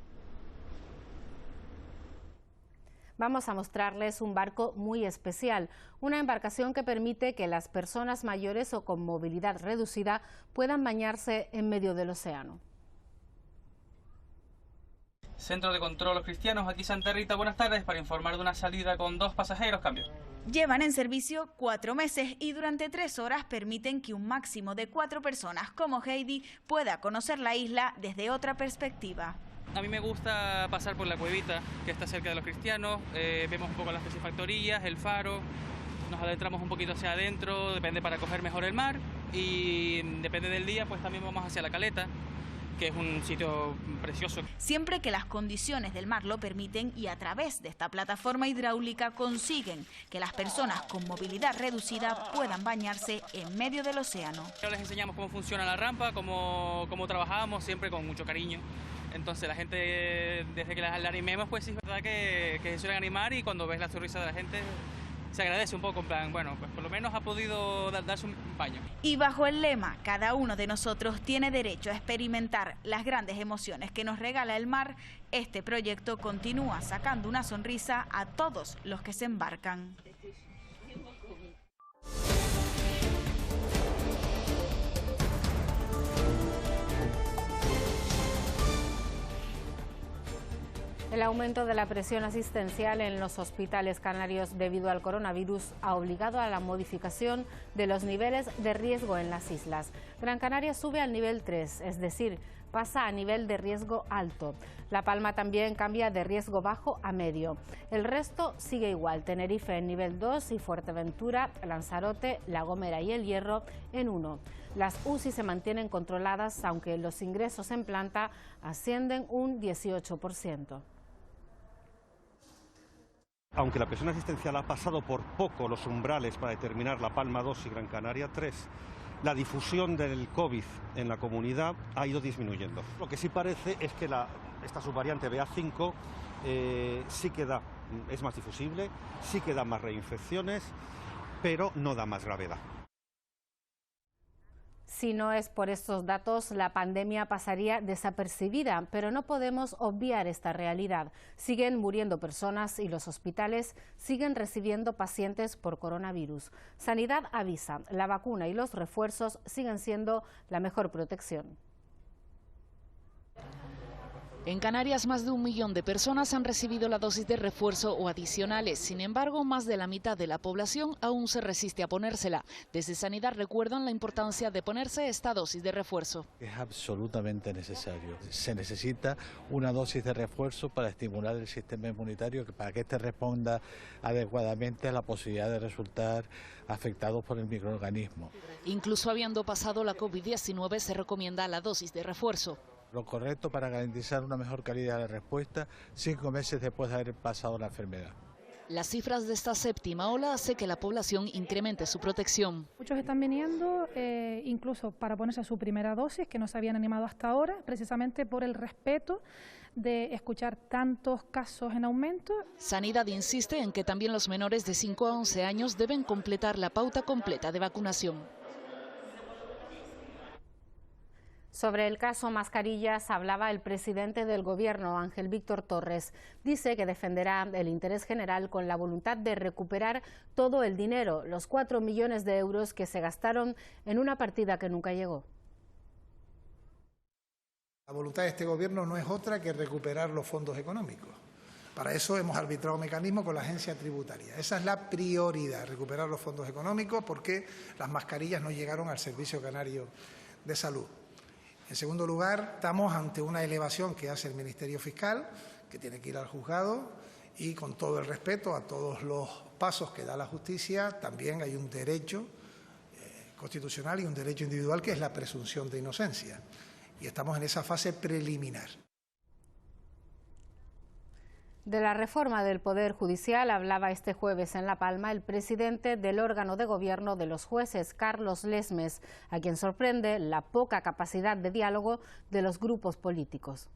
Speaker 1: Vamos a mostrarles un barco muy especial, una embarcación que permite que las personas mayores o con movilidad reducida puedan bañarse en medio del océano.
Speaker 7: Centro de Control Los Cristianos, aquí Santa Rita, buenas tardes, para informar de una salida con 2 pasajeros, cambio.
Speaker 8: Llevan en servicio 4 meses y durante 3 horas permiten que un máximo de 4 personas como Heidi pueda conocer la isla desde otra perspectiva.
Speaker 7: A mí me gusta pasar por la cuevita que está cerca de Los Cristianos, vemos un poco las piscifactorías, el faro, nos adentramos un poquito hacia adentro, depende para coger mejor el mar y depende del día pues también vamos hacia la caleta, que es un sitio precioso.
Speaker 8: Siempre que las condiciones del mar lo permiten y a través de esta plataforma hidráulica consiguen que las personas con movilidad reducida puedan bañarse en medio del océano.
Speaker 7: Les enseñamos cómo funciona la rampa, cómo trabajamos, siempre con mucho cariño. Entonces la gente, desde que la animemos, pues sí es verdad que se suelen animar y cuando ves la sonrisa de la gente se agradece un poco, en plan, bueno, pues por lo menos ha podido darse un baño.
Speaker 8: Y bajo el lema, cada uno de nosotros tiene derecho a experimentar las grandes emociones que nos regala el mar, este proyecto continúa sacando una sonrisa a todos los que se embarcan.
Speaker 1: El aumento de la presión asistencial en los hospitales canarios debido al coronavirus ha obligado a la modificación de los niveles de riesgo en las islas. Gran Canaria sube al nivel 3, es decir, pasa a nivel de riesgo alto. La Palma también cambia de riesgo bajo a medio. El resto sigue igual, Tenerife en nivel 2 y Fuerteventura, Lanzarote, La Gomera y El Hierro en 1. Las UCI se mantienen controladas, aunque los ingresos en planta ascienden un 18%.
Speaker 9: Aunque la presión asistencial ha pasado por poco los umbrales para determinar La Palma 2 y Gran Canaria 3, la difusión del COVID en la comunidad ha ido disminuyendo. Lo que sí parece es que esta subvariante BA5 sí que es más difusible, sí que da más reinfecciones, pero no da más gravedad.
Speaker 1: Si no es por estos datos, la pandemia pasaría desapercibida, pero no podemos obviar esta realidad. Siguen muriendo personas y los hospitales siguen recibiendo pacientes por coronavirus. Sanidad avisa, la vacuna y los refuerzos siguen siendo la mejor protección.
Speaker 3: En Canarias, más de 1 millón de personas han recibido la dosis de refuerzo o adicionales. Sin embargo, más de la mitad de la población aún se resiste a ponérsela. Desde Sanidad recuerdan la importancia de ponerse esta dosis de refuerzo.
Speaker 10: Es absolutamente necesario. Se necesita una dosis de refuerzo para estimular el sistema inmunitario, para que éste responda adecuadamente a la posibilidad de resultar afectados por el microorganismo.
Speaker 3: Incluso habiendo pasado la COVID-19, se recomienda la dosis de refuerzo.
Speaker 10: Lo correcto para garantizar una mejor calidad de respuesta 5 meses después de haber pasado la enfermedad.
Speaker 3: Las cifras de esta 7ª ola hacen que la población incremente su protección.
Speaker 12: Muchos están viniendo incluso para ponerse su primera dosis, que no se habían animado hasta ahora, precisamente por el respeto de escuchar tantos casos en aumento.
Speaker 3: Sanidad insiste en que también los menores de 5 a 11 años deben completar la pauta completa de vacunación.
Speaker 1: Sobre el caso mascarillas hablaba el presidente del Gobierno, Ángel Víctor Torres. Dice que defenderá el interés general con la voluntad de recuperar todo el dinero, los 4 millones de euros que se gastaron en una partida que nunca llegó.
Speaker 13: La voluntad de este Gobierno no es otra que recuperar los fondos económicos. Para eso hemos arbitrado un mecanismo con la agencia tributaria. Esa es la prioridad, recuperar los fondos económicos, porque las mascarillas no llegaron al Servicio Canario de Salud. En segundo lugar, estamos ante una elevación que hace el Ministerio Fiscal, que tiene que ir al juzgado, y con todo el respeto a todos los pasos que da la justicia, también hay un derecho constitucional y un derecho individual, que es la presunción de inocencia. Y estamos en esa fase preliminar.
Speaker 1: De la reforma del Poder Judicial hablaba este jueves en La Palma el presidente del órgano de gobierno de los jueces, Carlos Lesmes, a quien sorprende la poca capacidad de diálogo de los grupos políticos.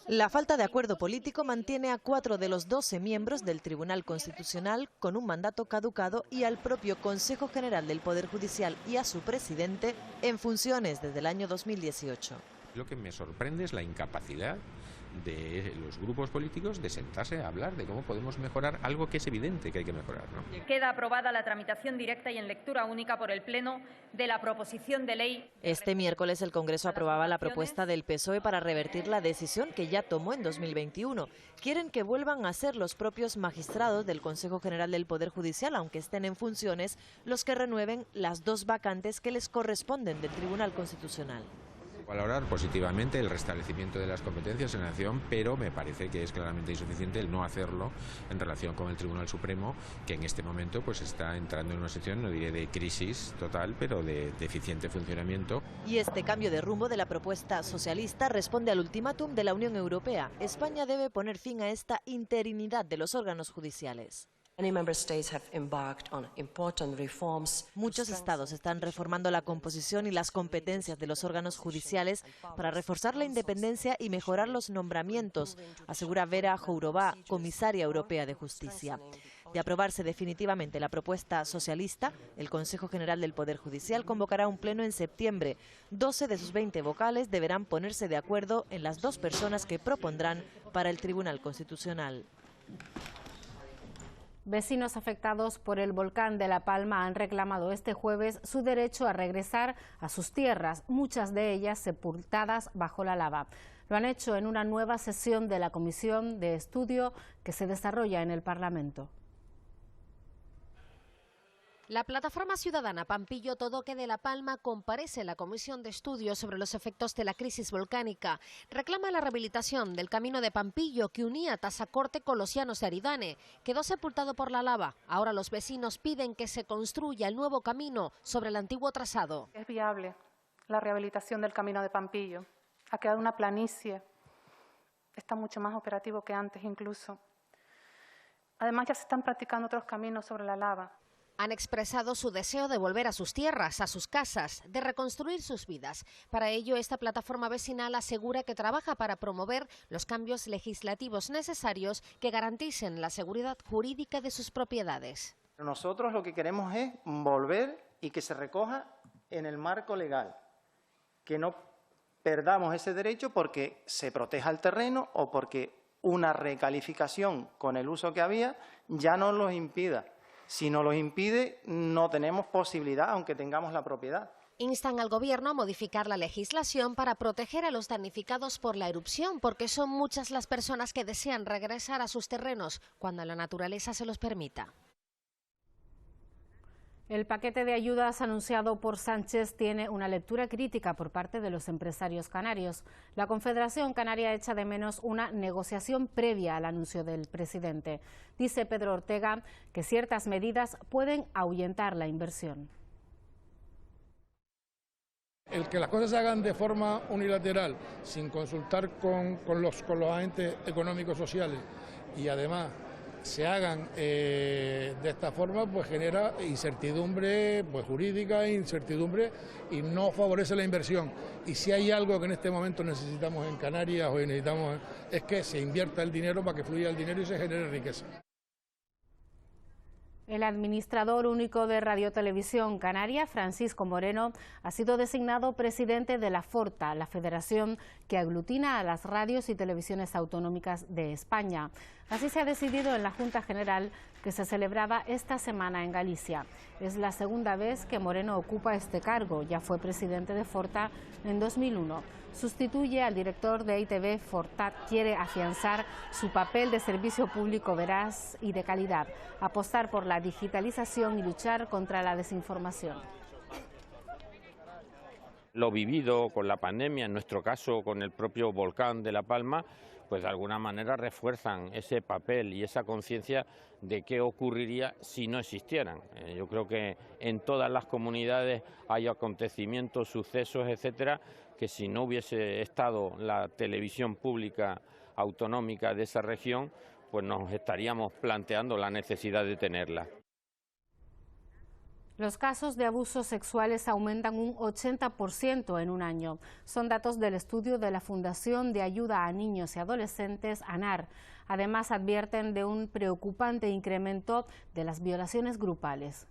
Speaker 20: La falta de acuerdo político mantiene a 4 de los 12 miembros del Tribunal Constitucional con un mandato caducado y al propio Consejo General del Poder Judicial y a su presidente en funciones desde el año 2018.
Speaker 23: Lo que me sorprende es la incapacidad
Speaker 14: de los grupos políticos de sentarse a hablar de cómo podemos mejorar algo que es evidente que hay que mejorar, ¿no?
Speaker 18: Queda aprobada la tramitación directa y en lectura única por el Pleno de la proposición de ley.
Speaker 20: Este miércoles el Congreso aprobaba la propuesta del PSOE para revertir la decisión que ya tomó en 2021. Quieren que vuelvan a ser los propios magistrados del Consejo General del Poder Judicial, aunque estén en funciones, los que renueven las 2 vacantes que les corresponden del Tribunal Constitucional.
Speaker 14: Valorar positivamente el restablecimiento de las competencias en la nación, pero me parece que es claramente insuficiente el no hacerlo en relación con el Tribunal Supremo, que en este momento pues está entrando en una situación, no diré de crisis total, pero de deficiente funcionamiento.
Speaker 20: Y este cambio de rumbo de la propuesta socialista responde al ultimátum de la Unión Europea. España debe poner fin a esta interinidad de los órganos judiciales. Muchos estados están reformando la composición y las competencias de los órganos judiciales para reforzar la independencia y mejorar los nombramientos, asegura Vera Jourová, comisaria europea de Justicia. De aprobarse definitivamente la propuesta socialista, el Consejo General del Poder Judicial convocará un pleno en septiembre. 12 de sus 20 vocales deberán ponerse de acuerdo en las 2 personas que propondrán para el Tribunal Constitucional.
Speaker 1: Vecinos afectados por el volcán de La Palma han reclamado este jueves su derecho a regresar a sus tierras, muchas de ellas sepultadas bajo la lava. Lo han hecho en una nueva sesión de la Comisión de Estudio que se desarrolla en el Parlamento.
Speaker 23: La plataforma ciudadana Pampillo Todoque de La Palma comparece en la Comisión de Estudio sobre los efectos de la crisis volcánica. Reclama la rehabilitación del camino de Pampillo que unía Tasacorte con los llanos de Aridane. Quedó sepultado por la lava. Ahora los vecinos piden que se construya el nuevo camino sobre el antiguo trazado.
Speaker 24: Es viable la rehabilitación del camino de Pampillo. Ha quedado una planicie. Está mucho más operativo que antes incluso. Además ya se están practicando otros caminos sobre la lava.
Speaker 23: Han expresado su deseo de volver a sus tierras, a sus casas, de reconstruir sus vidas. Para ello, esta plataforma vecinal asegura que trabaja para promover los cambios legislativos necesarios que garanticen la seguridad jurídica de sus propiedades.
Speaker 25: Nosotros lo que queremos es volver y que se recoja en el marco legal, que no perdamos ese derecho porque se proteja el terreno o porque una recalificación con el uso que había ya no los impida. Si nos lo impide, no tenemos posibilidad, aunque tengamos la propiedad.
Speaker 23: Instan al Gobierno a modificar la legislación para proteger a los damnificados por la erupción, porque son muchas las personas que desean regresar a sus terrenos cuando la naturaleza se los permita.
Speaker 1: El paquete de ayudas anunciado por Sánchez tiene una lectura crítica por parte de los empresarios canarios. La Confederación Canaria echa de menos una negociación previa al anuncio del presidente. Dice Pedro Ortega que ciertas medidas pueden ahuyentar la inversión.
Speaker 22: El que las cosas se hagan de forma unilateral, sin consultar con los agentes económicos sociales y además se hagan de esta forma, pues genera incertidumbre jurídica, incertidumbre y no favorece la inversión. Y si hay algo que en este momento necesitamos en Canarias o necesitamos es que se invierta el dinero para que fluya el dinero y se genere riqueza.
Speaker 1: El administrador único de Radio Televisión Canaria, Francisco Moreno, ha sido designado presidente de la FORTA, la federación que aglutina a las radios y televisiones autonómicas de España. Así se ha decidido en la Junta General que se celebraba esta semana en Galicia. Es la segunda vez que Moreno ocupa este cargo, ya fue presidente de FORTA en 2001. Sustituye al director de ITV. FORTA quiere afianzar su papel de servicio público veraz y de calidad, apostar por la digitalización y luchar contra la desinformación.
Speaker 26: Lo vivido con la pandemia, en nuestro caso con el propio volcán de La Palma, pues de alguna manera refuerzan ese papel y esa conciencia de qué ocurriría si no existieran. Yo creo que en todas las comunidades hay acontecimientos, sucesos, etcétera, que si no hubiese estado la televisión pública autonómica de esa región, pues nos estaríamos planteando la necesidad de tenerla.
Speaker 1: Los casos de abusos sexuales aumentan un 80% en un año. Son datos del estudio de la Fundación de Ayuda a Niños y Adolescentes, ANAR. Además, advierten de un preocupante incremento de las violaciones grupales.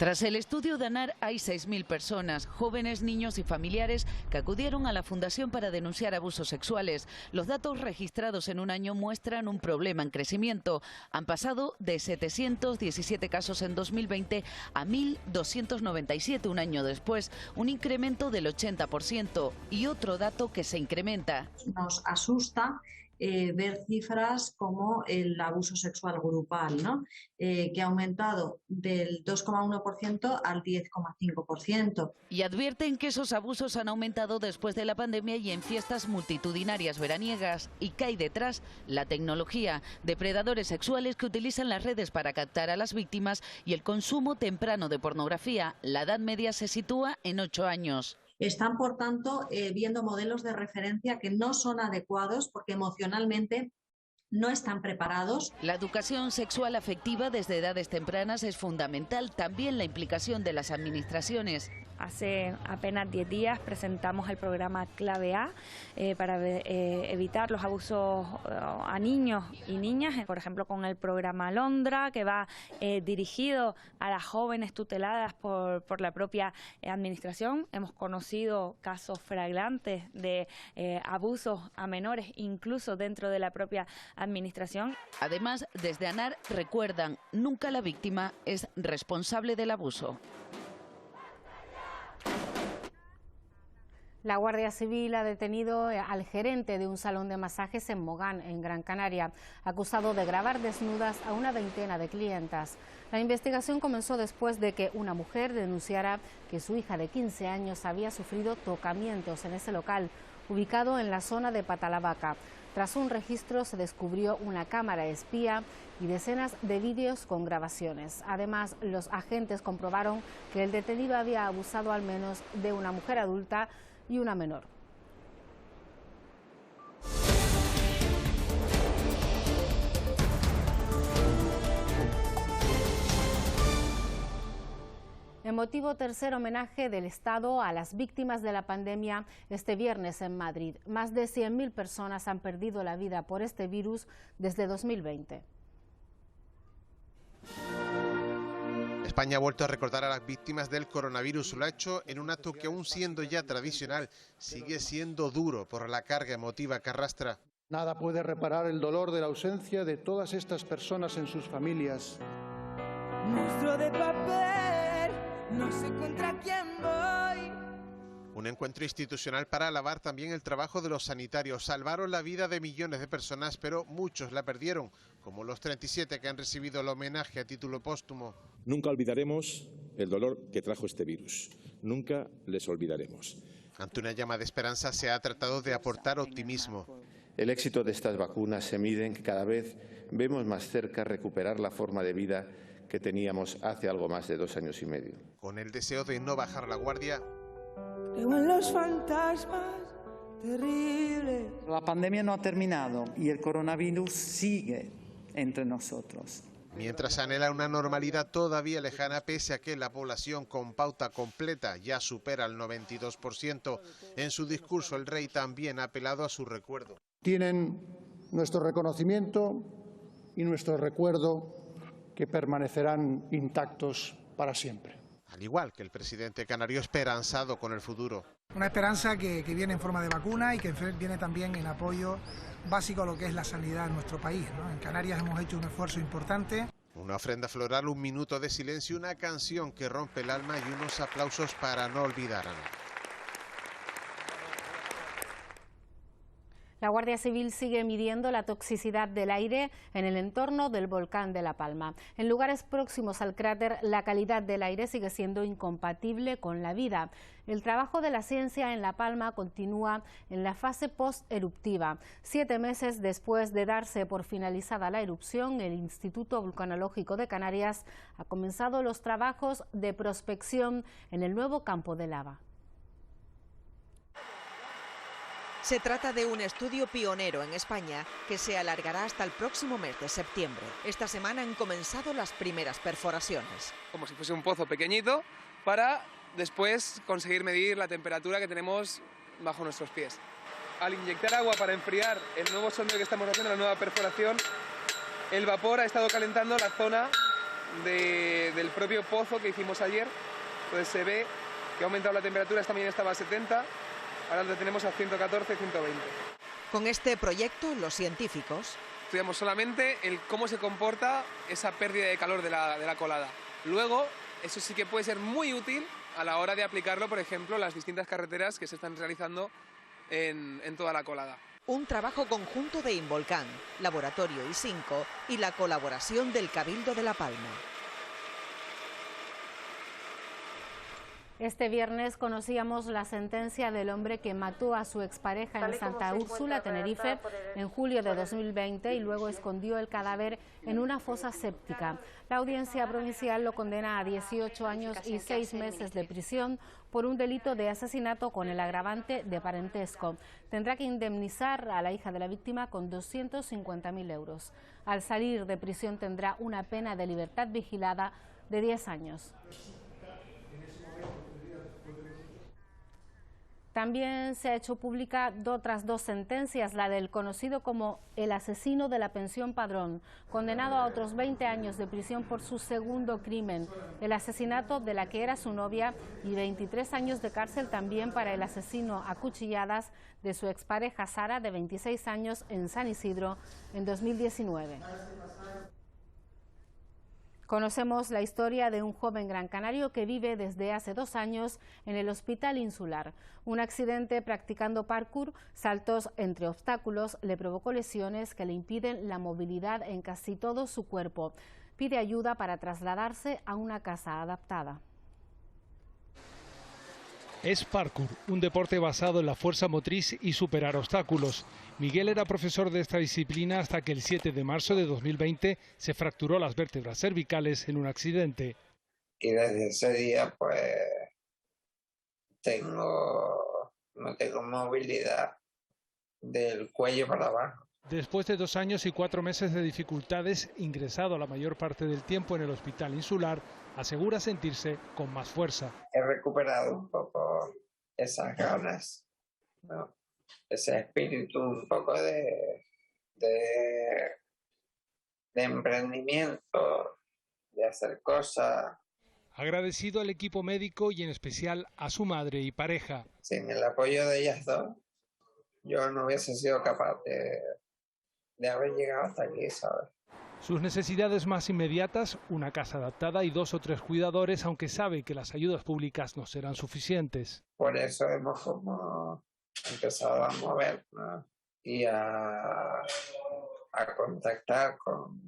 Speaker 3: Tras el estudio de ANAR hay 6.000 personas, jóvenes, niños y familiares, que acudieron a la Fundación para denunciar abusos sexuales. Los datos registrados en un año muestran un problema en crecimiento. Han pasado de 717 casos en 2020 a 1.297 un año después, un incremento del 80%. Y otro dato que se incrementa.
Speaker 2: Nos asusta ver cifras como el abuso sexual grupal, ¿no? Que ha aumentado del 2,1% al 10,5%.
Speaker 3: Y advierten que esos abusos han aumentado después de la pandemia y en fiestas multitudinarias veraniegas. Y que hay detrás la tecnología, depredadores sexuales que utilizan las redes para captar a las víctimas y el consumo temprano de pornografía. La edad media se sitúa en 8 años.
Speaker 2: Están, por tanto, viendo modelos de referencia que no son adecuados porque emocionalmente no están preparados.
Speaker 3: La educación sexual afectiva desde edades tempranas es fundamental, también la implicación de las administraciones.
Speaker 4: Hace apenas 10 días presentamos el programa Clave A para evitar los abusos a niños y niñas, por ejemplo con el programa Alondra, que va dirigido a las jóvenes tuteladas por la propia administración. Hemos conocido casos flagrantes de abusos a menores, incluso dentro de la propia administración.
Speaker 3: Además, desde ANAR recuerdan, nunca la víctima es responsable del abuso.
Speaker 1: La Guardia Civil ha detenido al gerente de un salón de masajes en Mogán, en Gran Canaria, acusado de grabar desnudas a una veintena de clientas. La investigación comenzó después de que una mujer denunciara que su hija de 15 años había sufrido tocamientos en ese local, ubicado en la zona de Patalavaca. Tras un registro se descubrió una cámara espía y decenas de vídeos con grabaciones. Además, los agentes comprobaron que el detenido había abusado al menos de una mujer adulta y una menor. Emotivo tercer homenaje del Estado a las víctimas de la pandemia este viernes en Madrid. Más de 100.000 personas han perdido la vida por este virus desde 2020.
Speaker 6: España ha vuelto a recordar a las víctimas del coronavirus. Lo ha hecho en un acto que, aún siendo ya tradicional, sigue siendo duro por la carga emotiva que arrastra.
Speaker 11: Nada puede reparar el dolor de la ausencia de todas estas personas en sus familias.
Speaker 15: Monstruo de papel, no sé contra quién voy.
Speaker 6: Un encuentro institucional para alabar también el trabajo de los sanitarios. Salvaron la vida de millones de personas, pero muchos la perdieron, como los 37 que han recibido el homenaje a título póstumo.
Speaker 16: Nunca olvidaremos el dolor que trajo este virus. Nunca les olvidaremos.
Speaker 6: Ante una llama de esperanza se ha tratado de aportar optimismo.
Speaker 27: El éxito de estas vacunas se mide en que cada vez vemos más cerca recuperar la forma de vida que teníamos hace algo más de 2 años y medio.
Speaker 6: Con el deseo de no bajar la guardia.
Speaker 15: Creo en los fantasmas terribles.
Speaker 28: La pandemia no ha terminado y el coronavirus sigue entre nosotros.
Speaker 6: Mientras anhela una normalidad todavía lejana, pese a que la población con pauta completa ya supera el 92%, en su discurso el rey también ha apelado a su recuerdo.
Speaker 11: Tienen nuestro reconocimiento y nuestro recuerdo, que permanecerán intactos para siempre.
Speaker 6: Al igual que el presidente canario, esperanzado con el futuro.
Speaker 13: Una esperanza que viene en forma de vacuna y que viene también en apoyo básico a lo que es la sanidad en nuestro país, ¿no? En Canarias hemos hecho un esfuerzo importante.
Speaker 6: Una ofrenda floral, un minuto de silencio, una canción que rompe el alma y unos aplausos para no olvidar a nadie.
Speaker 1: La Guardia Civil sigue midiendo la toxicidad del aire en el entorno del volcán de La Palma. En lugares próximos al cráter, la calidad del aire sigue siendo incompatible con la vida. El trabajo de la ciencia en La Palma continúa en la fase post-eruptiva. 7 meses después de darse por finalizada la erupción, el Instituto Vulcanológico de Canarias ha comenzado los trabajos de prospección en el nuevo campo de lava.
Speaker 29: Se trata de un estudio pionero en España que se alargará hasta el próximo mes de septiembre. Esta semana han comenzado las primeras perforaciones.
Speaker 30: Como si fuese un pozo pequeñito para después conseguir medir la temperatura que tenemos bajo nuestros pies. Al inyectar agua para enfriar el nuevo sondeo que estamos haciendo, la nueva perforación, el vapor ha estado calentando la zona del propio pozo que hicimos ayer. Entonces se ve que ha aumentado la temperatura, esta mañana estaba a 70, ahora la tenemos a 114, 120.
Speaker 29: Con este proyecto, los científicos
Speaker 30: estudiamos solamente cómo se comporta esa pérdida de calor de la colada. Luego, eso sí que puede ser muy útil a la hora de aplicarlo, por ejemplo, en las distintas carreteras que se están realizando en toda la colada.
Speaker 29: Un trabajo conjunto de Involcán, Laboratorio I5 y la colaboración del Cabildo de La Palma.
Speaker 1: Este viernes conocíamos la sentencia del hombre que mató a su expareja en Santa Úrsula, Tenerife, en julio de 2020 y luego escondió el cadáver en una fosa séptica. La audiencia provincial lo condena a 18 años y 6 meses de prisión por un delito de asesinato con el agravante de parentesco. Tendrá que indemnizar a la hija de la víctima con 250.000 euros. Al salir de prisión tendrá una pena de libertad vigilada de 10 años. También se ha hecho pública otras 2 sentencias, la del conocido como el asesino de la pensión Padrón, condenado a otros 20 años de prisión por su segundo crimen, el asesinato de la que era su novia, y 23 años de cárcel también para el asesino a cuchilladas de su expareja Sara, de 26 años, en San Isidro, en 2019. Conocemos la historia de un joven gran canario que vive desde hace 2 años en el Hospital Insular. Un accidente practicando parkour, saltos entre obstáculos, le provocó lesiones que le impiden la movilidad en casi todo su cuerpo. Pide ayuda para trasladarse a una casa adaptada.
Speaker 5: Es parkour, un deporte basado en la fuerza motriz y superar obstáculos. Miguel era profesor de esta disciplina hasta que el 7 de marzo de 2020 se fracturó las vértebras cervicales en un accidente.
Speaker 7: Y desde ese día pues no tengo movilidad del cuello para abajo.
Speaker 5: Después de 2 años y 4 meses de dificultades, ingresado la mayor parte del tiempo en el Hospital Insular, asegura sentirse con más fuerza.
Speaker 7: He recuperado un poco esas ganas, ¿no? Ese espíritu un poco de emprendimiento, de hacer cosas.
Speaker 5: Agradecido al equipo médico y en especial a su madre y pareja.
Speaker 7: Sin el apoyo de ellas dos, yo no hubiese sido capaz de haber llegado hasta aquí, ¿sabes?
Speaker 5: Sus necesidades más inmediatas, una casa adaptada y 2 o 3 cuidadores, aunque sabe que las ayudas públicas no serán suficientes.
Speaker 7: Por eso hemos como empezado a movernos y a contactar con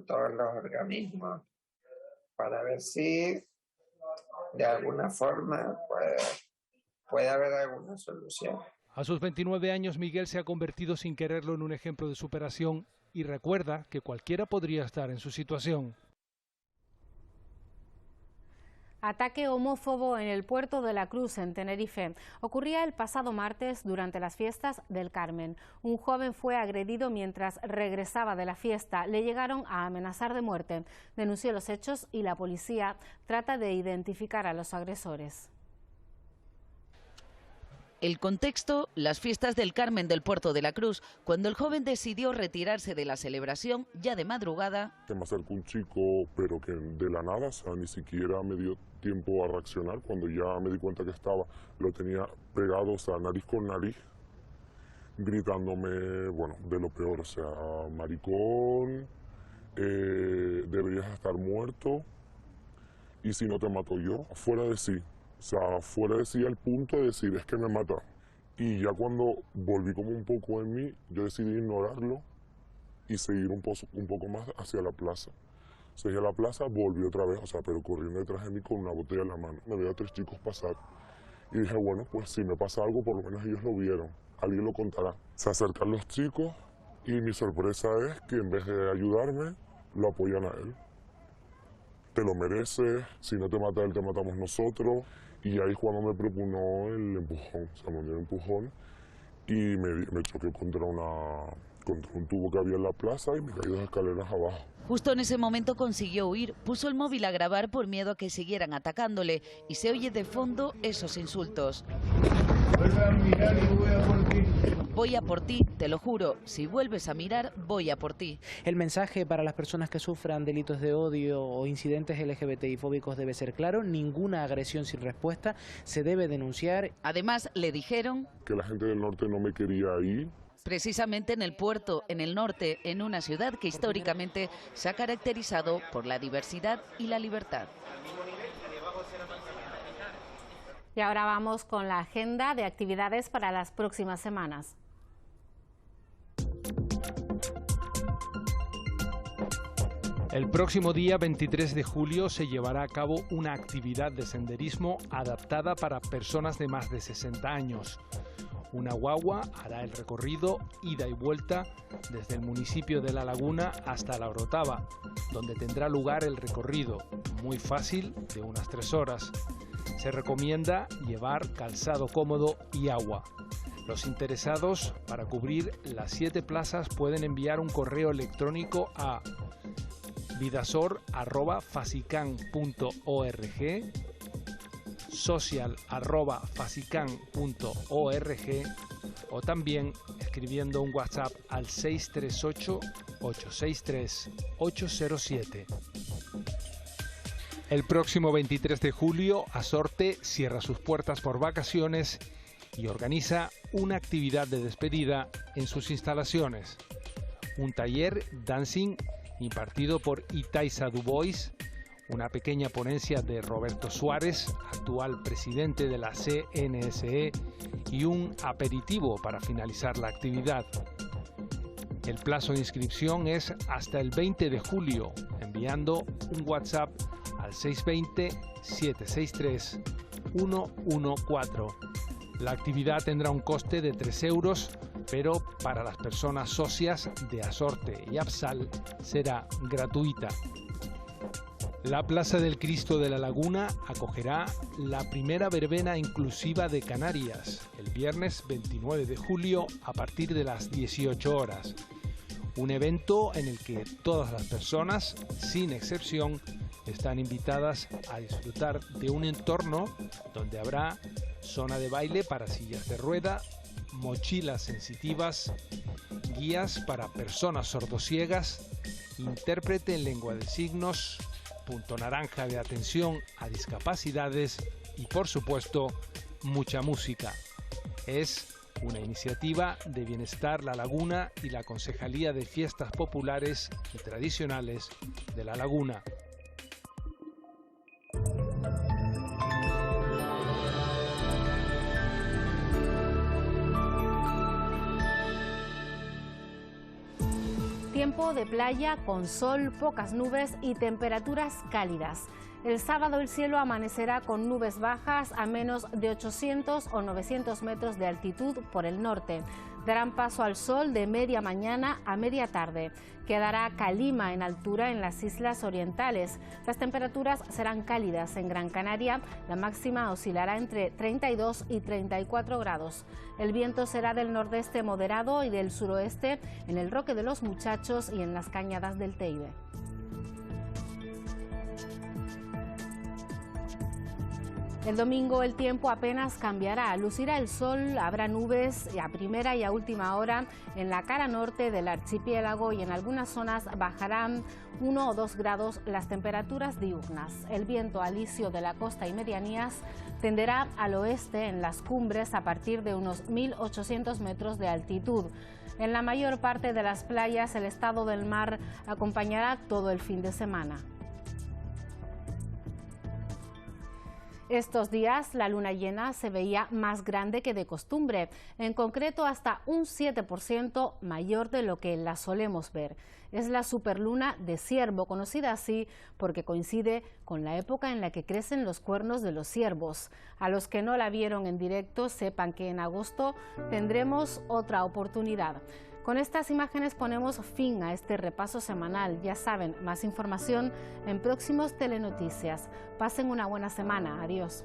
Speaker 7: todos los organismos para ver si de alguna forma pues, puede haber alguna solución.
Speaker 5: A sus 29 años, Miguel se ha convertido sin quererlo en un ejemplo de superación y recuerda que cualquiera podría estar en su situación.
Speaker 1: Ataque homófobo en el puerto de la Cruz, en Tenerife. Ocurría el pasado martes durante las fiestas del Carmen. Un joven fue agredido mientras regresaba de la fiesta. Le llegaron a amenazar de muerte. Denunció los hechos y la policía trata de identificar a los agresores.
Speaker 3: El contexto, las fiestas del Carmen del Puerto de la Cruz, cuando el joven decidió retirarse de la celebración ya de madrugada.
Speaker 8: Se me acercó un chico, pero que de la nada, o sea, ni siquiera me dio tiempo a reaccionar. Cuando ya me di cuenta que lo tenía pegado, o sea, nariz con nariz, gritándome, bueno, de lo peor, o sea, maricón, deberías estar muerto, y si no te mato yo, fuera de sí. O sea, fuera de sí al punto de decir, es que me mata. Y ya cuando volví como un poco en mí, yo decidí ignorarlo y seguir un poco más hacia la plaza. Seguí a la plaza, volví otra vez, o sea, pero corriendo detrás de mí con una botella en la mano. Me veía a 3 chicos pasar y dije, bueno, pues si me pasa algo, por lo menos ellos lo vieron. Alguien lo contará. Se acercan los chicos y mi sorpresa es que en vez de ayudarme, lo apoyan a él. Te lo mereces, si no te mata él, te matamos nosotros. Y ahí cuando me propugnó el empujón, o sea, me dio el empujón y me choqué contra un tubo que había en la plaza y me caí 2 escaleras abajo.
Speaker 3: Justo en ese momento consiguió huir, puso el móvil a grabar por miedo a que siguieran atacándole y se oye de fondo esos insultos.
Speaker 9: Vuelve a mirar y voy a por ti.
Speaker 3: Voy a por ti, te lo juro. Si vuelves a mirar, voy a por ti.
Speaker 10: El mensaje para las personas que sufran delitos de odio o incidentes LGBTI fóbicos debe ser claro. Ninguna agresión sin respuesta se debe denunciar.
Speaker 3: Además, le dijeron
Speaker 8: que la gente del norte no me quería ahí.
Speaker 3: Precisamente en el puerto, en el norte, en una ciudad que históricamente se ha caracterizado por la diversidad y la libertad.
Speaker 1: Y ahora vamos con la agenda de actividades para las próximas semanas.
Speaker 5: El próximo día 23 de julio se llevará a cabo una actividad de senderismo adaptada para personas de más de 60 años. Una guagua hará el recorrido ida y vuelta desde el municipio de La Laguna hasta La Orotava, donde tendrá lugar el recorrido, muy fácil, de unas 3 horas. Se recomienda llevar calzado cómodo y agua. Los interesados, para cubrir las 7 plazas, pueden enviar un correo electrónico a vidasor@fasican.org, social@fasican.org o también escribiendo un WhatsApp al 638-863-807. El próximo 23 de julio, Asorte cierra sus puertas por vacaciones y organiza una actividad de despedida en sus instalaciones. Un taller dancing impartido por Itaiza Dubois, una pequeña ponencia de Roberto Suárez, actual presidente de la CNSE, y un aperitivo para finalizar la actividad. El plazo de inscripción es hasta el 20 de julio, enviando un WhatsApp al 620-763-114. La actividad tendrá un coste de 3 euros, pero para las personas socias de Asorte y Absal será gratuita. La Plaza del Cristo de la Laguna acogerá la primera verbena inclusiva de Canarias, el viernes 29 de julio a partir de las 18 horas. Un evento en el que todas las personas, sin excepción, están invitadas a disfrutar de un entorno donde habrá zona de baile para sillas de rueda, mochilas sensitivas, guías para personas sordociegas, intérprete en lengua de signos, punto naranja de atención a discapacidades y, por supuesto, mucha música. Es una iniciativa de Bienestar La Laguna y la Concejalía de Fiestas Populares y Tradicionales de La Laguna.
Speaker 1: Tiempo de playa con sol, pocas nubes y temperaturas cálidas. El sábado el cielo amanecerá con nubes bajas a menos de 800 o 900 metros de altitud por el norte. Darán paso al sol de media mañana a media tarde. Quedará calima en altura en las islas orientales. Las temperaturas serán cálidas en Gran Canaria. La máxima oscilará entre 32 y 34 grados. El viento será del nordeste moderado y del suroeste en el Roque de los Muchachos y en las cañadas del Teide. El domingo el tiempo apenas cambiará, lucirá el sol, habrá nubes a primera y a última hora en la cara norte del archipiélago y en algunas zonas bajarán 1 o 2 grados las temperaturas diurnas. El viento alisio de la costa y medianías tenderá al oeste en las cumbres a partir de unos 1.800 metros de altitud. En la mayor parte de las playas el estado del mar acompañará todo el fin de semana. Estos días la luna llena se veía más grande que de costumbre, en concreto hasta un 7% mayor de lo que la solemos ver. Es la superluna de ciervo, conocida así porque coincide con la época en la que crecen los cuernos de los ciervos. A los que no la vieron en directo, sepan que en agosto tendremos otra oportunidad. Con estas imágenes ponemos fin a este repaso semanal. Ya saben, más información en próximos Telenoticias. Pasen una buena semana. Adiós.